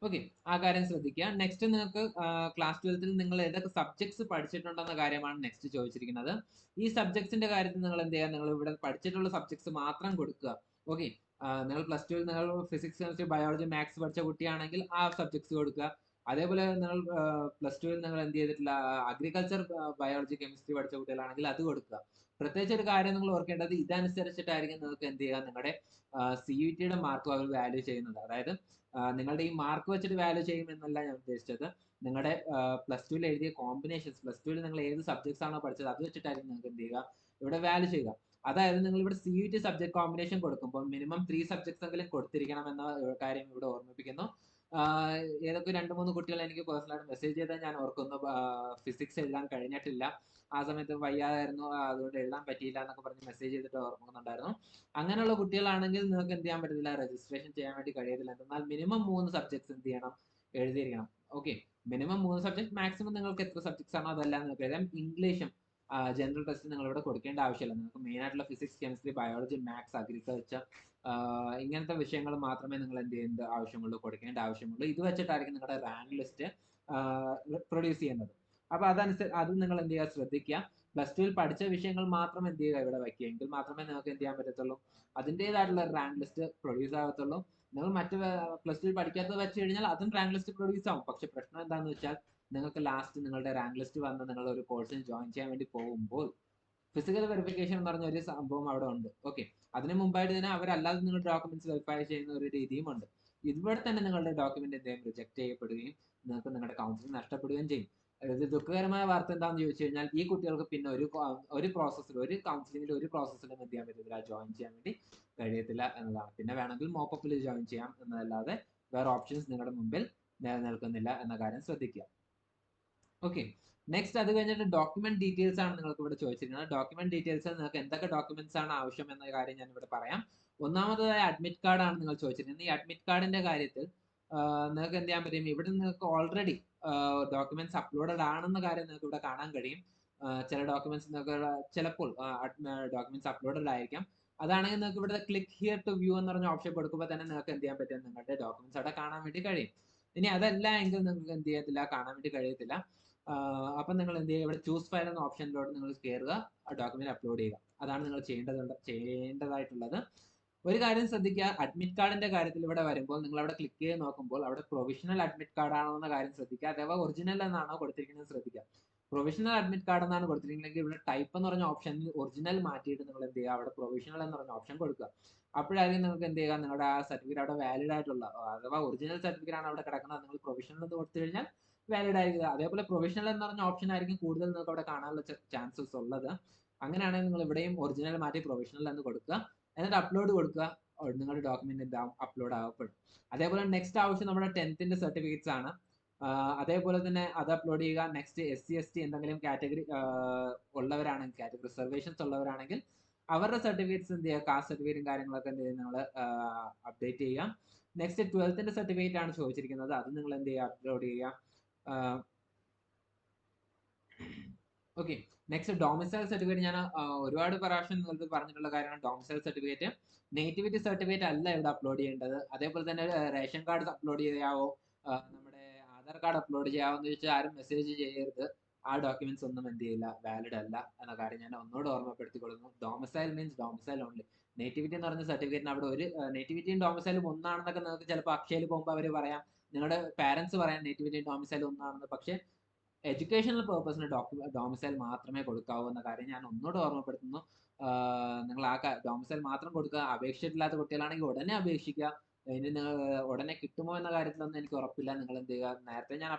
S1: ഓക്കെ, ആ കാര്യം ശ്രദ്ധിക്കുക. നെക്സ്റ്റ് നിങ്ങൾക്ക് ക്ലാസ് 12ൽ നിങ്ങൾ ഏതൊക്കെ സബ്ജക്ട്സ് പഠിച്ചിട്ടുണ്ടെന്ന കാര്യമാണ് നെക്സ്റ്റ് ചോദിച്ചിരിക്കുന്നത്. ഈ സബ്ജക്ട്സിന്റെ കാര്യത്തിൽ നിങ്ങൾ എന്ത് ചെയ്യുക, നിങ്ങൾ ഇവിടെ പഠിച്ചിട്ടുള്ള സബ്ജക്ട്സ് മാത്രം കൊടുക്കുക. ഓക്കെ, നിങ്ങൾ +2ൽ നിങ്ങൾ ഫിസിക്സ്, കെമിസ്ട്രി, ബയോളജി, മാത്സ് പഠിച്ച കുട്ടിയാണെങ്കിൽ ആ സബ്ജക്ട്സ് കൊടുക്കുക. അതേപോലെ നിങ്ങൾ +2ൽ നിങ്ങൾ എന്ത് ചെയ്തിട്ടില്ല, അഗ്രികൾച്ചർ, ബയോളജി, കെമിസ്ട്രി പഠിച്ച കുട്ടികളാണെങ്കിൽ അത് കൊടുക്കുക. പ്രത്യേകിച്ച് ഒരു കാര്യം നിങ്ങൾ ഓർക്കേണ്ടത്, ഇതനുസരിച്ചിട്ടായിരിക്കും നിങ്ങൾക്ക് എന്ത് ചെയ്യുക, നിങ്ങളുടെ CUT-യുടെ മാർക്ക് അവർ വാല്യൂ ചെയ്യുന്നത്. അതായത് നിങ്ങളുടെ ഈ മാർക്ക് വെച്ചിട്ട് വാല്യൂ ചെയ്യുമെന്നല്ല ഞാൻ ഉദ്ദേശിച്ചത്. നിങ്ങളുടെ +2ൽ എഴുതിയ കോമ്പിനേഷൻസ്, +2ൽ നിങ്ങൾ ഏത് സബ്ജക്ട്സ് ആണോ പഠിച്ചത് അത് വെച്ചിട്ടായിരിക്കും നിങ്ങൾക്ക് എന്ത് ചെയ്യുക, ഇവിടെ വാല്യൂ ചെയ്യുക. അതായത് നിങ്ങൾ ഇവിടെ CUT സബ്ജക്ട് കോമ്പിനേഷൻ കൊടുക്കുമ്പോൾ മിനിമം 3 സബ്ജക്ട്സ് എങ്കിലും കൊടുത്തിരിക്കണം എന്ന കാര്യം ഇവിടെ ഓർമ്മിപ്പിക്കുന്നു. ഏതൊക്കെ 2-3 കുട്ടികൾ എനിക്ക് പേഴ്സണലായിട്ട് മെസ്സേജ് ചെയ്താൽ ഞാൻ ഓർക്കുന്നു, ഫിസിക്സ് എഴുതാൻ കഴിഞ്ഞിട്ടില്ല, ആ സമയത്ത് വയ്യാതായിരുന്നു, അതുകൊണ്ട് എഴുതാൻ പറ്റിയില്ല എന്നൊക്കെ പറഞ്ഞ് മെസ്സേജ് ചെയ്തിട്ട് ഓർക്കുന്നുണ്ടായിരുന്നു. അങ്ങനെയുള്ള കുട്ടികളാണെങ്കിൽ നിങ്ങൾക്ക് എന്ത് ചെയ്യാൻ പറ്റത്തില്ല, രജിസ്ട്രേഷൻ ചെയ്യാൻ വേണ്ടി കഴിയത്തില്ല. എന്നാൽ മിനിമം 3 സബ്ജക്ട്സ് എന്ത് ചെയ്യണം, എഴുതിയിരിക്കണം. ഓക്കെ, മിനിമം 3 സബ്ജക്ട്, മാക്സിമം നിങ്ങൾക്ക് എത്ര സബ്ജക്ട്സ് ആണോ അതെല്ലാം നിങ്ങൾക്ക് എഴുതാം. ഇംഗ്ലീഷും ജനറൽ ടെസ്റ്റ് നിങ്ങൾ ഇവിടെ കൊടുക്കേണ്ട ആവശ്യമില്ല. നിങ്ങൾക്ക് മെയിൻ ആയിട്ടുള്ള physics, chemistry, biology, maths, agriculture, ഇങ്ങനത്തെ വിഷയങ്ങൾ മാത്രമേ നിങ്ങൾ എന്ത് ചെയ്യേണ്ട ആവശ്യമുള്ളൂ, കൊടുക്കേണ്ട ആവശ്യമുള്ളൂ. ഇത് വെച്ചിട്ടായിരിക്കും നിങ്ങളുടെ റാങ്ക് ലിസ്റ്റ് പ്രൊഡ്യൂസ് ചെയ്യുന്നത്. അപ്പൊ അത് നിങ്ങൾ എന്ത് ചെയ്യുക, ശ്രദ്ധിക്കുക. +2ൽ പഠിച്ച വിഷയങ്ങൾ മാത്രം എന്ത് ചെയ്യുക, ഇവിടെ വയ്ക്കുക. എങ്കിൽ മാത്രമേ നിങ്ങൾക്ക് എന്ത് ചെയ്യാൻ പറ്റത്തുള്ളൂ, അതിൻ്റെതായിട്ടുള്ള റാങ്ക് ലിസ്റ്റ് പ്രൊഡ്യൂസ് ആകത്തുള്ളൂ. നിങ്ങൾ മറ്റു +2ൽ പഠിക്കാത്തത് വെച്ച് കഴിഞ്ഞാൽ അതും റാങ്ക് ലിസ്റ്റ് പ്രൊഡ്യൂസ് ആവും. പക്ഷെ പ്രശ്നം എന്താണെന്ന് വെച്ചാൽ നിങ്ങൾക്ക് ലാസ്റ്റ് നിങ്ങളുടെ റാങ്ക് ലിസ്റ്റ് വന്ന് നിങ്ങൾ ഒരു കോഴ്സിന് ജോയിൻ ചെയ്യാൻ വേണ്ടി പോകുമ്പോൾ ഫിസിക്കൽ വെരിഫിക്കേഷൻ എന്ന് പറഞ്ഞ ഒരു സംഭവം അവിടെ ഉണ്ട്. ഓക്കെ, അതിന് മുമ്പായിട്ട് തന്നെ അവരല്ലാതെ നിങ്ങളുടെ ഡോക്യുമെന്റ്സ് വെരിഫൈ ചെയ്യുന്ന ഒരു രീതിയും ഉണ്ട്. ഇവിടെ തന്നെ നിങ്ങളുടെ ഡോക്യുമെന്റ് എന്തെങ്കിലും റിജക്ട് ചെയ്യപ്പെടുകയും നിങ്ങൾക്ക് നിങ്ങളുടെ കൗൺസിലിംഗ് നഷ്ടപ്പെടുകയും ചെയ്യും. ഇത് ദുഃഖകരമായ വാർത്ത എന്താണെന്ന് ചോദിച്ചു കഴിഞ്ഞാൽ ഈ കുട്ടികൾക്ക് പിന്നെ ഒരു പ്രോസസ്സിൽ, ഒരു കൗൺസിലിംഗിൽ, ഒരു പ്രോസസ്സിലും എന്ത് ചെയ്യാൻ പറ്റത്തില്ല, ജോയിൻ ചെയ്യാൻ വേണ്ടി കഴിയത്തില്ല എന്നതാണ്. പിന്നെ വേണമെങ്കിൽ മോപ്പപ്പിൽ ജോയിൻ ചെയ്യാം എന്നതല്ലാതെ വേറെ ഓപ്ഷൻസ് നിങ്ങളുടെ മുമ്പിൽ നിലനിൽക്കുന്നില്ല എന്ന കാര്യം ശ്രദ്ധിക്കുക. ഓക്കെ. നെക്സ്റ്റ് അത് കഴിഞ്ഞിട്ട് ഡോക്യുമെന്റ് ഡീറ്റെയിൽസ് ആണ് നിങ്ങൾക്ക് ഇവിടെ ചോദിച്ചിരിക്കുന്നത്. ഡോക്യുമെന്റ് ഡീറ്റെയിൽസ് നിങ്ങൾക്ക് എന്തൊക്കെ ഡോക്യുമെന്റ്സ് ആണ് ആവശ്യം എന്ന കാര്യം ഞാൻ ഇവിടെ പറയാം. ഒന്നാമതായി അഡ്മിറ്റ് കാർഡ് ആണ് നിങ്ങൾ ചോദിച്ചിരിക്കുന്നത്. ഈ അഡ്മിറ്റ് കാർഡിന്റെ കാര്യത്തിൽ നിങ്ങൾക്ക് എന്ത് ചെയ്യാൻ പറ്റും, ഇവിടെ നിങ്ങൾക്ക് ഓൾറെഡി ഡോക്യുമെന്റ്സ് അപ്ലോഡഡ് ആണെന്ന കാര്യം നിങ്ങൾക്ക് ഇവിടെ കാണാൻ കഴിയും. ചില ഡോക്യുമെന്റ്സ് നിങ്ങൾക്ക് ചിലപ്പോൾ ഡോക്യുമെന്റ്സ് അപ്ലോഡഡ് ആയിരിക്കാം. അതാണെങ്കിൽ നിങ്ങൾക്ക് ഇവിടെ ക്ലിക്ക് ഹിയർ ടു വ്യൂ എന്ന് പറഞ്ഞ ഓപ്ഷൻ കൊടുക്കുമ്പോൾ തന്നെ നിങ്ങൾക്ക് എന്ത് ചെയ്യാൻ പറ്റും, നിങ്ങളുടെ ഡോക്യുമെന്റ്സ് അവിടെ കാണാൻ വേണ്ടി കഴിയും. ഇനി അതല്ല എങ്കിൽ നിങ്ങൾക്ക് എന്ത് ചെയ്യത്തില്ല, കാണാൻ വേണ്ടി കഴിയത്തില്ല. അപ്പം നിങ്ങൾ എന്ത് ചെയ്യുക, ഇവിടെ ചൂസ് ഫയൽ എന്ന ഓപ്ഷനിലോട്ട് നിങ്ങൾ കയറുക, ഡോക്യുമെന്റ് അപ്ലോഡ് ചെയ്യുക. അതാണ് നിങ്ങൾ ചെയ്യേണ്ടതായിട്ടുള്ളത്. ഒരു കാര്യം ശ്രദ്ധിക്കുക, അഡ്മിറ്റ് കാർഡിന്റെ കാര്യത്തിൽ ഇവിടെ വരുമ്പോൾ നിങ്ങൾ അവിടെ ക്ലിക്ക് ചെയ്ത് നോക്കുമ്പോൾ അവിടെ പ്രൊവിഷണൽ അഡ്മിറ്റ് കാർഡ് ആണോ എന്ന കാര്യം ശ്രദ്ധിക്കുക, അഥവാ ഒറിജിനൽ എന്നാണോ കൊടുത്തിരിക്കുന്നത് ശ്രദ്ധിക്കുക. പ്രൊവിഷണൽ അഡ്മിറ്റ് കാർഡ് എന്നാണ് കൊടുത്തിരിക്കുന്നത് ഇവിടെ ടൈപ്പ് എന്ന് പറഞ്ഞ ഓപ്ഷനിൽ ഒറിജിനൽ മാറ്റിയിട്ട് നിങ്ങൾ എന്ത് ചെയ്യുക, അവിടെ പ്രൊവിഷണൽ എന്ന് പറഞ്ഞ ഓപ്ഷൻ കൊടുക്കുക. അപ്പോഴായിരിക്കും നിങ്ങൾക്ക് എന്ത് ചെയ്യുക, നിങ്ങളുടെ ആ സർട്ടിഫിക്കറ്റ് അവിടെ വാലിഡ് ആയിട്ടുള്ള, അഥവാ ഒറിജിനൽ സർട്ടിഫിക്കറ്റ് ആണ് അവിടെ കിടക്കുന്നത്, നിങ്ങൾ പ്രൊവിഷണൽ എന്ന് കൊടുത്തു കഴിഞ്ഞാൽ വാലിഡ് ആയിരിക്കുക. അതേപോലെ പ്രൊവിഷണൽ എന്ന് പറഞ്ഞ ഓപ്ഷൻ ആയിരിക്കും കൂടുതൽ നിങ്ങൾക്ക് അവിടെ കാണാനുള്ള ചാൻസസ് ഉള്ളത്. അങ്ങനെയാണെങ്കിൽ നിങ്ങൾ ഇവിടെയും ഒറിജിനൽ മാറ്റി പ്രൊവിഷണൽ എന്ന് കൊടുക്കുക, എന്നിട്ട് അപ്ലോഡ് കൊടുക്കുക. നിങ്ങളുടെ ഡോക്യുമെന്റ് എന്താവും, അപ്ലോഡ് ആവപ്പെടും. അതേപോലെ നെക്സ്റ്റ് ആവശ്യം നമ്മുടെ 10th സർട്ടിഫിക്കറ്റ്സ് ആണ്. അതേപോലെ തന്നെ അത് അപ്ലോഡ് ചെയ്യുക. നെക്സ്റ്റ് SC ST എന്തെങ്കിലും കാറ്റഗറി ഉള്ളവരാണെങ്കിൽ, കാറ്റഗറി റിസർവേഷൻസ് ഉള്ളവരാണെങ്കിൽ അവരുടെ സർട്ടിഫിക്കറ്റ്സ് എന്ത് ചെയ്യുക, കാസ്റ്റ് സർട്ടിഫിക്കറ്റും കാര്യങ്ങളൊക്കെ എന്ത് ചെയ്യുക, നിങ്ങൾ അപ്ഡേറ്റ് ചെയ്യുക. നെക്സ്റ്റ് 12th സർട്ടിഫിക്കറ്റ് ആണ് ചോദിച്ചിരിക്കുന്നത്, അത് നിങ്ങൾ എന്ത് ചെയ്യുക, അപ്ലോഡ് ചെയ്യുക. ഓക്കെ. Next domicile certificate. ഞാൻ ഒരുപാട് പ്രാവശ്യം നിങ്ങൾക്ക് പറഞ്ഞിട്ടുള്ള കാര്യമാണ് ഡൊമിസൈൽ സർട്ടിഫിക്കറ്റ്. നേറ്റിവിറ്റി സർട്ടിഫിക്കറ്റ് അല്ല ഇവിടെ അപ്ലോഡ് ചെയ്യേണ്ടത്. അതേപോലെ തന്നെ റേഷൻ കാർഡ് അപ്ലോഡ് ചെയ്യാവോ, നമ്മുടെ ആധാർ കാർഡ് അപ്ലോഡ് ചെയ്യാവോ എന്ന് ചോദിച്ചാൽ ആരും മെസ്സേജ് ചെയ്യരുത്. ആ ഡോക്യുമെന്റ്സ് ഒന്നും എന്ത് ചെയ്യില്ല, വാലിഡ് അല്ല എന്ന കാര്യം ഞാൻ ഒന്നുകൂടെ ഓർമ്മപ്പെടുത്തി കൊടുക്കുന്നു. Domicile means domicile only. Nativity എന്ന് പറഞ്ഞ സർട്ടിഫിക്കറ്റിന് അവിടെ ഒരു നേറ്റിവിറ്റിയും ഡൊമിസൈലും ഒന്നാണെന്നൊക്കെ നിങ്ങൾക്ക് ചിലപ്പോൾ അക്ഷയയിൽ പോകുമ്പോൾ അവർ പറയാം, നിങ്ങളുടെ പാരന്റ്സ് പറയാം നേറ്റിവിറ്റിയും ഡൊമിസൈലും ഒന്നാണെന്ന്. പക്ഷേ എഡ്യൂക്കേഷണൽ പേർപ്പസിന് ഡൊമിസൈൽ മാത്രമേ കൊടുക്കാവൂ എന്ന കാര്യം ഞാൻ ഒന്നുകൂടെ ഓർമ്മപ്പെടുത്തുന്നു. നിങ്ങൾ ആ ഡൊമിസൈൽ മാത്രം കൊടുക്കുക. അപേക്ഷിച്ചിട്ടില്ലാത്ത കുട്ടികളാണെങ്കിൽ ഉടനെ അപേക്ഷിക്കുക. ഇനി നിങ്ങൾ ഉടനെ കിട്ടുമോ എന്ന കാര്യത്തിലൊന്നും എനിക്ക് ഉറപ്പില്ല. നിങ്ങൾ എന്ത് ചെയ്യുക, നേരത്തെ ഞാൻ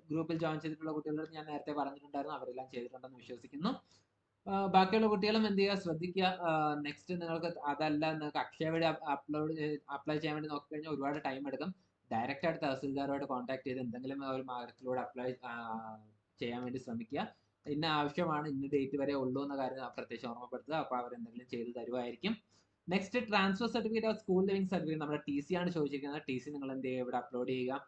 S1: ഗ്രൂപ്പിൽ ജോയിൻ ചെയ്തിട്ടുള്ള കുട്ടികളോട് ഞാൻ നേരത്തെ പറഞ്ഞിട്ടുണ്ടായിരുന്നു, അവരെല്ലാം ചെയ്തിട്ടുണ്ടെന്ന് വിശ്വസിക്കുന്നു. ബാക്കിയുള്ള കുട്ടികളും എന്ത് ചെയ്യുക, ശ്രദ്ധിക്കുക. നെക്സ്റ്റ് നിങ്ങൾക്ക് അതല്ല, നിങ്ങൾക്ക് അക്ഷയ വഴി അപ്ലൈ ചെയ്യാൻ വേണ്ടി നോക്കിക്കഴിഞ്ഞാൽ ഒരുപാട് ടൈം എടുക്കും. ഡയറക്റ്റ് ആയിട്ട് തഹസിൽദാരോട് കോൺടാക്ട് ചെയ്ത് എന്തെങ്കിലും ഒരു മാർഗത്തിലൂടെ അപ്ലൈ ചെയ്യാൻ വേണ്ടി ശ്രമിക്കുക. ഇന്ന ആവശ്യമാണ്, ഇന്ന ഡേറ്റ് വരെ ഉള്ളൂ എന്ന കാര്യം പ്രത്യേകിച്ച് ഓർമ്മപ്പെടുത്തുക. അപ്പോൾ അവർ എന്തെങ്കിലും ചെയ്ത് തരുമായിരിക്കും. Next transfer certificate of school leaving certificate, നമ്മുടെ TC ആണ് ചോദിച്ചിരിക്കുന്നത്. TC നിങ്ങൾ എന്ത് ചെയ്യുക, ഇവിടെ അപ്ലോഡ് ചെയ്യുക.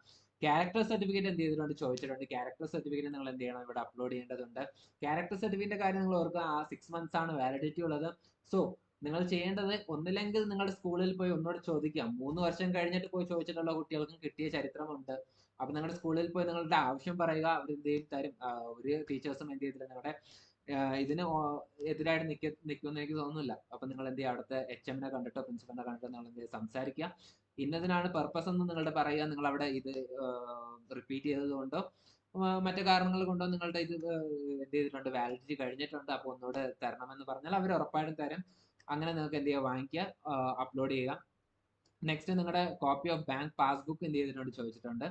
S1: ക്യാരക്ടർ സർട്ടിഫിക്കറ്റ് എന്ത് ചെയ്തിട്ടുണ്ട് ചോദിച്ചിട്ടുണ്ട്. ക്യാരക്ടർ സർട്ടിഫിക്കറ്റ് നിങ്ങൾ എന്ത് ചെയ്യണം, ഇവിടെ അപ്ലോഡ് ചെയ്യേണ്ടതുണ്ട്. ക്യാരക്ടർ സർട്ടിഫിക്കറ്റിന്റെ കാര്യം നിങ്ങൾ ഓർക്കുക, ആ 6 months ആണ് വാലിഡിറ്റി ഉള്ളത്. സോ നിങ്ങൾ ചെയ്യേണ്ടത്, ഒന്നില്ലെങ്കിൽ നിങ്ങളുടെ സ്കൂളിൽ പോയി ഒന്നോട് ചോദിക്കാം. 3 വർഷം കഴിഞ്ഞിട്ട് പോയി ചോദിച്ചിട്ടുള്ള കുട്ടികൾക്കും കിട്ടിയ ചരിത്രമുണ്ട്. അപ്പൊ നിങ്ങളുടെ സ്കൂളിൽ പോയി നിങ്ങളുടെ ആവശ്യം പറയുക, അവർ എന്ത് ചെയ്യും, തരും. ഒരു ടീച്ചേഴ്സും എന്ത് ചെയ്തില്ല നിങ്ങളുടെ ഇതിന് എതിരായിട്ട് നിൽക്കുമെന്ന് എനിക്ക് തോന്നുന്നില്ല. അപ്പൊ നിങ്ങൾ എന്ത് ചെയ്യുക, അവിടുത്തെ HM കണ്ടിട്ടോ പ്രിൻസിപ്പലിനെ കണ്ടിട്ടോ നിങ്ങൾ എന്ത് സംസാരിക്കുക. ഇന്നതിനാണ് പർപ്പസ് എന്ന് നിങ്ങളുടെ പറയുക. നിങ്ങൾ അവിടെ ഇത് റിപ്പീറ്റ് ചെയ്തത് കൊണ്ടോ മറ്റു കാരണങ്ങൾ കൊണ്ടോ നിങ്ങളുടെ ഇത് എന്ത് ചെയ്തിട്ടുണ്ട്, വാലിഡിറ്റി കഴിഞ്ഞിട്ടുണ്ട്, അപ്പോൾ ഒന്നുകൂടെ തരണമെന്ന് പറഞ്ഞാൽ അവർ ഉറപ്പായിട്ടും തരും. അങ്ങനെ നിങ്ങൾക്ക് എന്ത് ചെയ്യുക, വാങ്ങിക്കുക, അപ്ലോഡ് ചെയ്യുക. നെക്സ്റ്റ് നിങ്ങളുടെ കോപ്പി ഓഫ് ബാങ്ക് പാസ്ബുക്ക് എന്ത് ചെയ്തിട്ടുണ്ട് ചോദിച്ചിട്ടുണ്ട്.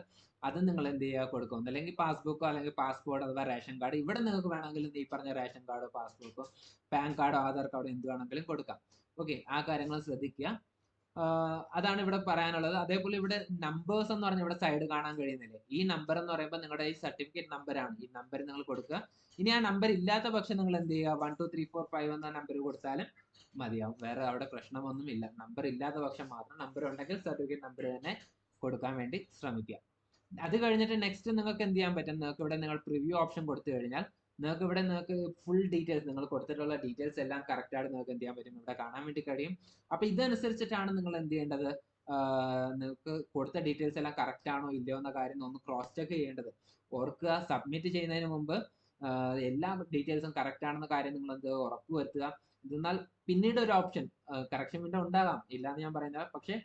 S1: അത് നിങ്ങൾ എന്ത് ചെയ്യുക, കൊടുക്കും. അല്ലെങ്കിൽ പാസ്ബുക്കോ അല്ലെങ്കിൽ പാസ്പോർട്ട് അഥവാ റേഷൻ കാർഡ്. ഇവിടെ നിങ്ങൾക്ക് വേണമെങ്കിൽ ഈ പറഞ്ഞ റേഷൻ കാർഡോ പാസ്ബുക്കോ പാൻ കാർഡോ ആധാർ കാർഡോ എന്ത് വേണമെങ്കിലും കൊടുക്കാം. ഓക്കെ, ആ കാര്യങ്ങൾ ശ്രദ്ധിക്കുക. അതാണ് ഇവിടെ പറയാനുള്ളത്. അതേപോലെ ഇവിടെ നമ്പേഴ്സ് എന്ന് പറഞ്ഞ ഇവിടെ സൈഡ് കാണാൻ കഴിയുന്നില്ലേ, ഈ നമ്പർ എന്ന് പറയുമ്പോൾ നിങ്ങളുടെ ഈ സർട്ടിഫിക്കറ്റ് നമ്പറാണ്. ഈ നമ്പർ നിങ്ങൾ കൊടുക്കുക. ഇനി ആ നമ്പർ ഇല്ലാത്ത പക്ഷം നിങ്ങൾ എന്ത് ചെയ്യുക, 1 2 3 4 5 എന്ന നമ്പർ കൊടുത്താലും മതിയാവും. വേറെ അവിടെ പ്രശ്നമൊന്നുമില്ല. നമ്പർ ഇല്ലാത്ത പക്ഷം മാത്രം, നമ്പർ ഉണ്ടെങ്കിൽ സർട്ടിഫിക്കറ്റ് നമ്പർ തന്നെ കൊടുക്കാൻ വേണ്ടി ശ്രമിക്കുക. അത് കഴിഞ്ഞിട്ട് നെക്സ്റ്റ് നിങ്ങൾക്ക് എന്ത് ചെയ്യാൻ പറ്റും, നിങ്ങൾക്ക് ഇവിടെ നിങ്ങൾ പ്രിവ്യൂ ഓപ്ഷൻ കൊടുത്തു കഴിഞ്ഞാൽ നിങ്ങൾക്ക് ഇവിടെ നിങ്ങൾക്ക് ഫുൾ ഡീറ്റെയിൽസ്, നിങ്ങൾ കൊടുത്തിട്ടുള്ള ഡീറ്റെയിൽസ് എല്ലാം കറക്റ്റ് ആയിട്ട് നിങ്ങൾക്ക് എന്ത് ചെയ്യാൻ പറ്റും, ഇവിടെ കാണാൻ വേണ്ടി കഴിയും. അപ്പൊ ഇതനുസരിച്ചിട്ടാണ് നിങ്ങൾ എന്ത് ചെയ്യേണ്ടത്, നിങ്ങൾക്ക് കൊടുത്ത ഡീറ്റെയിൽസ് എല്ലാം കറക്റ്റ് ആണോ ഇല്ലയോ എന്ന കാര്യം ഒന്ന് ക്രോസ് ചെക്ക് ചെയ്യേണ്ടത്. ഓർക്കുക, സബ്മിറ്റ് ചെയ്യുന്നതിന് മുമ്പ് എല്ലാ ഡീറ്റെയിൽസും കറക്റ്റ് ആണെന്ന കാര്യം നിങ്ങൾ എന്ത് ഉറപ്പുവരുത്തുക. എന്നാൽ പിന്നീട് ഒരു ഓപ്ഷൻ കറക്ഷൻ വിൻഡോ ഉണ്ടാകാം, ഇല്ലാന്ന് ഞാൻ പറയുന്നില്ല. പക്ഷെ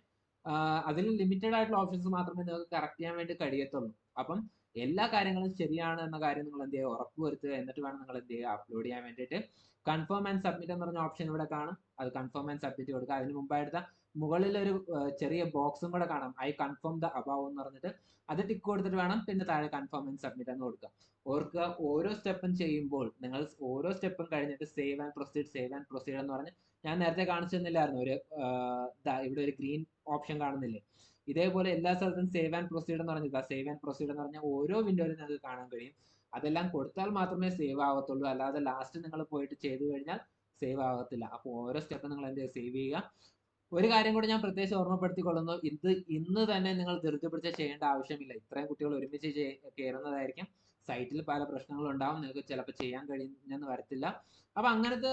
S1: അതിൽ ലിമിറ്റഡ് ആയിട്ടുള്ള ഓപ്ഷൻസ് മാത്രമേ നിങ്ങൾക്ക് കറക്റ്റ് ചെയ്യാൻ വേണ്ടി കഴിയത്തുള്ളൂ. അപ്പം എല്ലാ കാര്യങ്ങളും ശരിയാണ് എന്ന കാര്യം നിങ്ങൾ എന്ത് ചെയ്യുക, ഉറപ്പുവരുത്തുക. എന്നിട്ട് വേണം നിങ്ങൾ എന്ത് ചെയ്യുക, അപ്ലോഡ് ചെയ്യാൻ വേണ്ടിയിട്ട്. കൺഫേം ആൻഡ് സബ്മിറ്റ് എന്ന് പറഞ്ഞ ഓപ്ഷൻ ഇവിടെ കാണും. അത് കൺഫേം ആൻഡ് സബ്മിറ്റ് കൊടുക്കുക. അതിന് മുമ്പായിട്ട് മുകളിൽ ഒരു ചെറിയ ബോക്സും കൂടെ കാണാം, ഐ കൺഫേം ദ അബവ് എന്ന് പറഞ്ഞിട്ട്. അത് ടിക്ക് കൊടുത്തിട്ട് വേണം പിന്നെ താഴെ കൺഫേം ആൻഡ് സബ്മിറ്റ് എന്ന് കൊടുക്കുക. ഓർക്കുക, ഓരോ സ്റ്റെപ്പും ചെയ്യുമ്പോൾ നിങ്ങൾ ഓരോ സ്റ്റെപ്പും കഴിഞ്ഞിട്ട് സേവ് ആൻഡ് പ്രൊസീഡ് എന്ന് പറഞ്ഞ് ഞാൻ നേരത്തെ കാണിച്ചു തന്നില്ലായിരുന്നു, ഒരു ഇവിടെ ഒരു ഗ്രീൻ ഓപ്ഷൻ കാണുന്നില്ലേ, ഇതേപോലെ എല്ലാ സ്ഥലത്തും സേവ് ആൻഡ് പ്രൊസീഡ് എന്ന് പറഞ്ഞില്ല. സേവ് ആൻഡ് പ്രൊസീഡ് എന്ന് പറഞ്ഞാൽ ഓരോ വിൻഡോയിലും നിങ്ങൾക്ക് കാണാൻ കഴിയും. അതെല്ലാം കൊടുത്താൽ മാത്രമേ സേവ് ആവത്തുള്ളൂ. അല്ലാതെ ലാസ്റ്റ് നിങ്ങൾ പോയിട്ട് ചെയ്തു കഴിഞ്ഞാൽ സേവ് ആകത്തില്ല. അപ്പോൾ ഓരോ സ്റ്റെപ്പ് നിങ്ങൾ എന്ത് സേവ് ചെയ്യുക. ഒരു കാര്യം കൂടി ഞാൻ പ്രത്യേകിച്ച് ഓർമ്മപ്പെടുത്തിക്കൊള്ളുന്നു, ഇന്ന് തന്നെ നിങ്ങൾ ധൃതി പിടിച്ച് ചെയ്യേണ്ട ആവശ്യമില്ല. ഇത്രയും കുട്ടികൾ ഒരുമിച്ച് കയറുന്നതായിരിക്കും. സൈറ്റിൽ പല പ്രശ്നങ്ങളും ഉണ്ടാവും, നിങ്ങൾക്ക് ചിലപ്പോൾ ചെയ്യാൻ കഴിഞ്ഞെന്ന് വരത്തില്ല. അപ്പൊ അങ്ങനത്തെ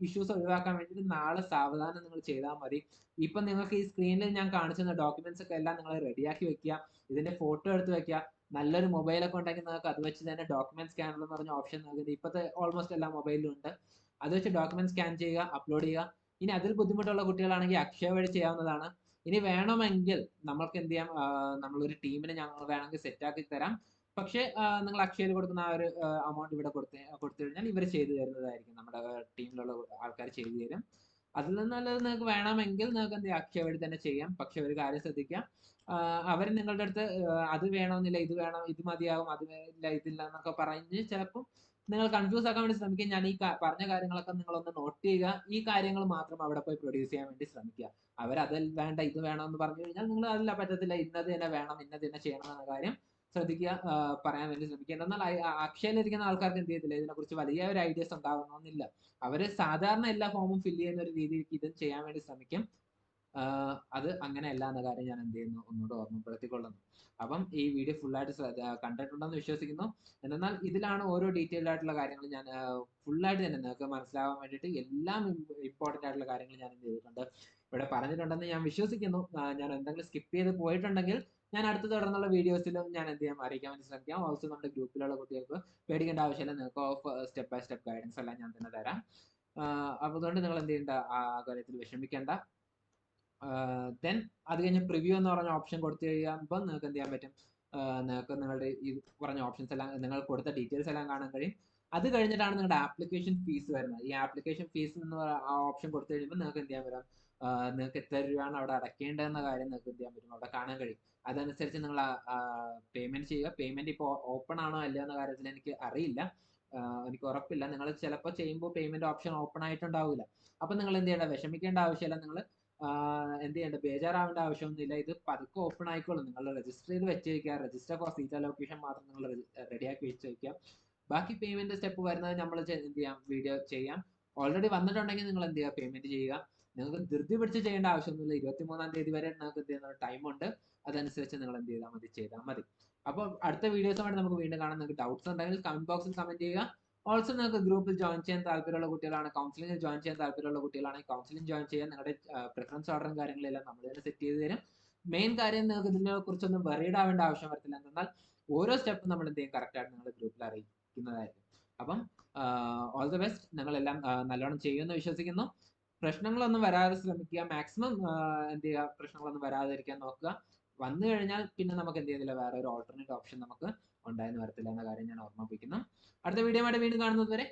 S1: ഇഷ്യൂസ് ഒഴിവാക്കാൻ വേണ്ടിയിട്ട് നാളെ സാവധാനം നിങ്ങൾ ചെയ്താൽ മതി. ഇപ്പൊ നിങ്ങൾക്ക് ഈ സ്ക്രീനിൽ ഞാൻ കാണിച്ചിരുന്ന ഡോക്യുമെന്റ്സ് ഒക്കെ എല്ലാം നിങ്ങൾ റെഡിയാക്കി വെക്കുക, ഇതിന്റെ ഫോട്ടോ എടുത്ത് വെക്കുക. നല്ലൊരു മൊബൈലൊക്കെ ഉണ്ടെങ്കിൽ നിങ്ങൾക്ക് അത് വെച്ച് തന്നെ ഡോക്യുമെന്റ് സ്കാനർ എന്ന് പറഞ്ഞ ഓപ്ഷൻ നിങ്ങൾക്ക് ഇപ്പോഴത്തെ ഓൾമോസ്റ്റ് എല്ലാ മൊബൈലിലും ഉണ്ട്. അത് വെച്ച് ഡോക്യുമെന്റ് സ്കാൻ ചെയ്യുക, അപ്ലോഡ് ചെയ്യുക. ഇനി അതിൽ ബുദ്ധിമുട്ടുള്ള കുട്ടികളാണെങ്കിൽ അക്ഷയ വഴി ചെയ്യാവുന്നതാണ്. ഇനി വേണമെങ്കിൽ നമ്മൾക്ക് എന്ത് ചെയ്യാം, നമ്മളൊരു ടീമിനെ ഞങ്ങൾ വേണമെങ്കിൽ സെറ്റാക്കി തരാം. പക്ഷേ നിങ്ങൾ അക്ഷയയിൽ കൊടുക്കുന്ന ആ ഒരു amount ഇവിടെ കൊടുത്തു കഴിഞ്ഞാൽ ഇവർ ചെയ്തു തരുന്നതായിരിക്കും. നമ്മുടെ ടീമിലുള്ള ആൾക്കാർ ചെയ്തു തരും. അതിൽ നിന്ന് നല്ലത് നിങ്ങൾക്ക് വേണമെങ്കിൽ നിങ്ങൾക്ക് എന്ത് ചെയ്യാം, അക്ഷയ വഴി തന്നെ ചെയ്യാം. പക്ഷെ ഒരു കാര്യം ശ്രദ്ധിക്കുക, അവർ നിങ്ങളുടെ അടുത്ത് അത് വേണമെന്നില്ല, ഇത് വേണം, ഇത് മതിയാവും, അത് ഇല്ല, ഇതില്ല എന്നൊക്കെ പറഞ്ഞ് ചിലപ്പോൾ നിങ്ങൾ കൺഫ്യൂസ് ആക്കാൻ വേണ്ടി ശ്രമിക്കുക. ഞാൻ ഈ പറഞ്ഞ കാര്യങ്ങളൊക്കെ നിങ്ങളൊന്ന് നോട്ട് ചെയ്യുക. ഈ കാര്യങ്ങൾ മാത്രം അവിടെ പോയി പ്രൊഡ്യൂസ് ചെയ്യാൻ വേണ്ടി ശ്രമിക്കുക. അവരത് വേണ്ട, ഇത് വേണം എന്ന് പറഞ്ഞു കഴിഞ്ഞാൽ നിങ്ങൾ അതില്ല, പറ്റത്തില്ല, ഇന്നത് തന്നെ വേണം, ഇന്നത് തന്നെ ചെയ്യണം എന്ന കാര്യം ശ്രദ്ധിക്കുക, പറയാൻ വേണ്ടി ശ്രമിക്കുക. എന്നാൽ അക്ഷയയിലിരിക്കുന്ന ആൾക്കാർക്ക് എന്ത് ചെയ്തില്ല, ഇതിനെക്കുറിച്ച് വലിയ ഒരു ഐഡിയസ് ഉണ്ടാവണമെന്നില്ല. അവര് സാധാരണ എല്ലാ ഫോമും ഫില്ല് ചെയ്യുന്ന ഒരു രീതിക്ക് ഇത് ചെയ്യാൻ വേണ്ടി ശ്രമിക്കും. അത് അങ്ങനെയല്ല എന്ന കാര്യം ഞാൻ എന്ത് ചെയ്യുന്നു, ഒന്നുകൂടെ ഓർമ്മപ്പെടുത്തിക്കൊള്ളുന്നു. അപ്പം ഈ വീഡിയോ ഫുള്ളായിട്ട് കണ്ടിട്ടുണ്ടെന്ന് വിശ്വസിക്കുന്നു. എന്നാൽ ഇതിലാണ് ഓരോ ഡീറ്റെയിൽഡ് ആയിട്ടുള്ള കാര്യങ്ങൾ ഞാൻ ഫുള്ളായിട്ട് തന്നെ നിങ്ങൾക്ക് മനസ്സിലാവാൻ വേണ്ടിയിട്ട് എല്ലാം ഇമ്പോർട്ടൻ്റ് ആയിട്ടുള്ള കാര്യങ്ങൾ ഞാൻ എന്ത് ചെയ്തിട്ടുണ്ട്, ഇവിടെ പറഞ്ഞിട്ടുണ്ടെന്ന് ഞാൻ വിശ്വസിക്കുന്നു. ഞാൻ എന്തെങ്കിലും സ്കിപ്പ് ചെയ്ത് പോയിട്ടുണ്ടെങ്കിൽ ഞാൻ അടുത്ത തുടർന്നുള്ള വീഡിയോസിലും ഞാൻ എന്ത് ചെയ്യാൻ അറിയിക്കാൻ വേണ്ടി ശ്രമിക്കാം. ഓൾസോ നമ്മുടെ ഗ്രൂപ്പിലുള്ള കുട്ടികൾക്ക് പേടിക്കേണ്ട ആവശ്യമില്ല, നിങ്ങൾക്ക് സ്റ്റെപ്പ് ബൈ സ്റ്റെപ്പ് ഗൈഡൻസ് എല്ലാം ഞാൻ തന്നെ തരാം. അപ്പോൾ അതുകൊണ്ട് നിങ്ങൾ എന്ത് ചെയ്യേണ്ട, ആ കാര്യത്തിൽ വിഷമിക്കേണ്ട. ദെൻ അത് കഴിഞ്ഞ് പ്രിവ്യൂ എന്ന് പറഞ്ഞ ഓപ്ഷൻ കൊടുത്തു കഴിയുമ്പോൾ നിങ്ങൾക്ക് എന്ത് ചെയ്യാൻ പറ്റും, നിങ്ങൾക്ക് നിങ്ങളുടെ ഈ പറഞ്ഞ ഓപ്ഷൻസ് എല്ലാം, നിങ്ങൾ കൊടുത്ത ഡീറ്റെയിൽസ് എല്ലാം കാണാൻ കഴിയും. അത് കഴിഞ്ഞിട്ടാണ് നിങ്ങളുടെ ആപ്ലിക്കേഷൻ ഫീസ് വരുന്നത്. ഈ ആപ്ലിക്കേഷൻ ഫീസ് എന്ന് ആ ഓപ്ഷൻ കൊടുത്തു കഴിയുമ്പോൾ നിങ്ങൾക്ക് എന്ത് ചെയ്യാൻ പറ്റും, നിങ്ങൾക്ക് എത്ര രൂപയാണ് അവിടെ അടയ്ക്കേണ്ടതെന്ന കാര്യം നിങ്ങൾക്ക് എന്ത് ചെയ്യാൻ പറ്റും, അവിടെ കാണാൻ കഴിയും. അതനുസരിച്ച് നിങ്ങൾ പേയ്മെന്റ് ചെയ്യുക. പേയ്മെന്റ് ഇപ്പോൾ ഓപ്പൺ ആണോ അല്ലയോ എന്ന കാര്യത്തിൽ എനിക്ക് അറിയില്ല, എനിക്ക് ഉറപ്പില്ല. നിങ്ങൾ ചിലപ്പോൾ ചെയ്യുമ്പോൾ പേയ്മെന്റ് ഓപ്ഷൻ ഓപ്പൺ ആയിട്ടുണ്ടാവില്ല. അപ്പൊ നിങ്ങൾ എന്ത് ചെയ്യേണ്ട, വിഷമിക്കേണ്ട ആവശ്യമില്ല. നിങ്ങൾ എന്ത് ചെയ്യേണ്ട, ബേജാറാവേണ്ട ആവശ്യമൊന്നുമില്ല. ഇത് പതുക്കെ ഓപ്പൺ ആയിക്കോളും. നിങ്ങൾ രജിസ്റ്റർ ചെയ്ത് വെച്ച് വയ്ക്കുക. രജിസ്റ്റർ ഫോർ സീറ്റ് അലോക്കേഷൻ മാത്രം നിങ്ങൾ റെഡിയാക്കി വെച്ച് വയ്ക്കുക. ബാക്കി പേയ്മെന്റ് സ്റ്റെപ്പ് വരുന്നത് നമ്മൾ എന്ത് ചെയ്യാം, വീഡിയോ ചെയ്യാം. ഓൾറെഡി വന്നിട്ടുണ്ടെങ്കിൽ നിങ്ങൾ എന്ത് ചെയ്യുക, പേയ്മെന്റ് ചെയ്യുക. നിങ്ങൾക്ക് ധൃതി പിടിച്ച് ചെയ്യേണ്ട ആവശ്യമൊന്നുമില്ല. 23-ാം തീയതി വരെ നിങ്ങൾക്ക് എന്ത് ചെയ്യുന്ന ടൈം ഉണ്ട്. അതനുസരിച്ച് നിങ്ങൾ എന്ത് ചെയ്താൽ മതി. അപ്പോൾ അടുത്ത വീഡിയോസുമായിട്ട് നമുക്ക് വീണ്ടും കാണാം. നിങ്ങൾക്ക് ഡൗട്ട്സ് ഉണ്ടെങ്കിൽ കമന്റ് ബോക്സിൽ കമന്റ് ചെയ്യുക. ഓൾസോ നിങ്ങൾക്ക് ഗ്രൂപ്പിൽ ജോയിൻ ചെയ്യാൻ താല്പര്യമുള്ള കുട്ടികളാണ്, കൗൺസിലിംഗിൽ ജോയിൻ ചെയ്യാൻ താല്പര്യമുള്ള കുട്ടികളാണെങ്കിൽ കൗൺസിലിംഗ് ജോയിൻ ചെയ്യാൻ. നിങ്ങളുടെ പ്രിഫറൻസ് ഓർഡറും കാര്യങ്ങളെല്ലാം നമ്മൾ തന്നെ സെറ്റ് ചെയ്ത് തരും. മെയിൻ കാര്യം, നിങ്ങൾക്ക് ഇതിനെ കുറിച്ചൊന്നും വെറീഡ് ആവേണ്ട ആവശ്യം വരത്തില്ല. എന്നാൽ ഓരോ സ്റ്റെപ്പും നമ്മൾ എന്ത് ചെയ്യും, കറക്റ്റ് ആയിട്ട് നിങ്ങളുടെ ഗ്രൂപ്പിൽ അറിയിക്കുന്നതായിരിക്കും. അപ്പം ഓൾ ദി ബെസ്റ്റ്. നിങ്ങളെല്ലാം നല്ലോണം ചെയ്യുമെന്ന് വിശ്വസിക്കുന്നു. പ്രശ്നങ്ങളൊന്നും വരാതെ ശ്രമിക്കുക. മാക്സിമം എന്ത് ചെയ്യുക, പ്രശ്നങ്ങളൊന്നും വരാതിരിക്കാൻ നോക്കുക. വന്നു കഴിഞ്ഞാൽ പിന്നെ നമുക്ക് എന്ത് ചെയ്യുന്നില്ല, വേറെ ഒരു ഓൾട്ടർനേറ്റ് ഓപ്ഷൻ നമുക്ക് ഉണ്ടായെന്ന് വരത്തില്ല എന്ന കാര്യം ഞാൻ ഓർമ്മിപ്പിക്കുന്നു. അടുത്ത വീഡിയോ ആയിട്ട് വീണ്ടും കാണുന്നത് വരെ